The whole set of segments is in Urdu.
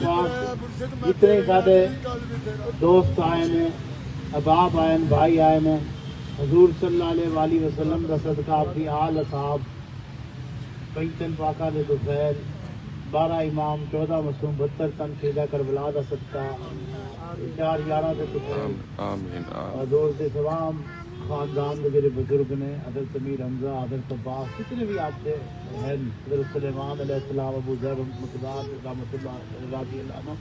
پاک جتنے سارے دوست آئے ہیں، احباب آئے ہیں، بھائی آئے ہیں، حضور صلی اللہ علیہ وآلہ وسلم کا صدقہ اپنی آل اصحاب 35 پاکا دے دوفیل 12 امام 14 معصوم 72 تن شہداء کربلا دا صدقہ 4 11 دے دوفیل اور دوست دے تمام خاندان کے جڑے بزرگ نے، حضرت امیر حمزہ، حضرت عباس، جتنے بھی آپ سے ہیں، حضرت سلیمان علیہ السلام، ابو ذر مقداد رحمۃ اللہ رضی اللہ عنہ،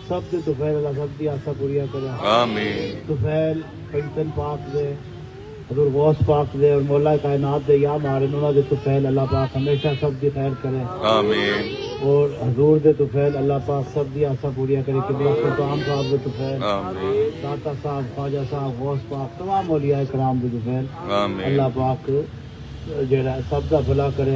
سب دے دوفیل اللہ سب دی آسا پوریا کرے آمین۔ دوفیل 35 پاک دے، حضور غوث پاک دے اور مولا کائنات دے یا مارے انہوں دے توفیل اللہ پاک ہمیشہ سب دی خیر کرے آمین، اور حضور دے توفیل اللہ پاک سب دی آسا پوریا کرے، قبلہ سلطان صاحب دے توفیل آمین، داتا صاحب، خواجہ صاحب، غوث پاک، تمام اولیاء کرام دے توفیل آمین، اللہ پاک جڑا سب دا بھلا کرے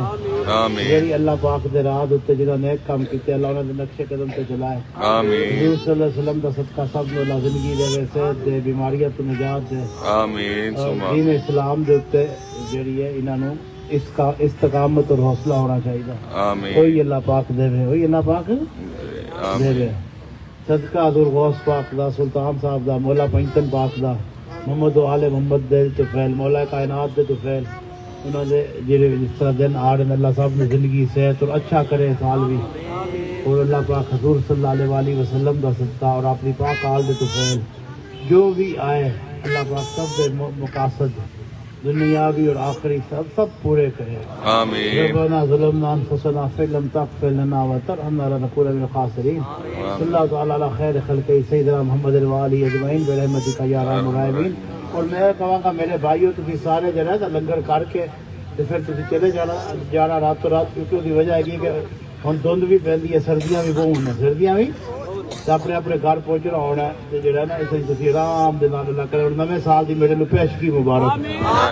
آمین، جڑی اللہ پاک دے راہ تے جڑا نیک کام کیتے اللہ انہاں دے نقشے قدم تے چلائے آمین، حضور صلی اللہ علیہ وسلم دا صدقہ سب نو زندگی دے، صحت دے، بیماریاں تو نجات دے آمین، دین اسلام دے تے جڑی ہے انہاں نو اس کا استقامت اور حوصلہ ہونا چاہیے آمین، کوئی اللہ پاک دے وہی اللہ پاک دے صدقہ حضور غوث پاک دا، سلطان صاحب دا، مولا 35 پاک دا، محمد و آل محمد دے توفیل، مولا کائنات دے توفیل، انہوں نے جڑے جس طرح دن آ رہے ہیں اللہ صاحب نے زندگی صحت اور اچھا کرے سال بھی، اور اللہ پاک حضور صلی اللہ علیہ وآلہ وسلم دا صدقہ اور اپنی پاک آل دے توفیل جو بھی آئے اللہ پاک سب دے مقاصد دنیاوی اور آخری سب پورے کرے آمین، ربنا ظلمنا انفسنا فإن لم تغفر لنا وترحمنا لنكون من الخاسرین، صلی اللہ تعالی علی خیر خلقہ سیدنا محمد وآلہ اجمعین برحمتک یا ارحم الراحمین۔ اور میں کہوں گا میرے بھائیوں تھی سارے جو ہے لنگر کر کے پھر تھی چلے جانا راتوں رات، کیونکہ اس کی وجہ ہے کہ ہوں دھند بھی پہنتی ہے، سردیاں بھی بہت ہیں، سردیاں بھی اپنے اپنے گھر پہنچنا ہونا ہے، جڑا نا اس آرام دے نال اللہ کرے، اور نویں سال دی میرے پیشگی مبارک۔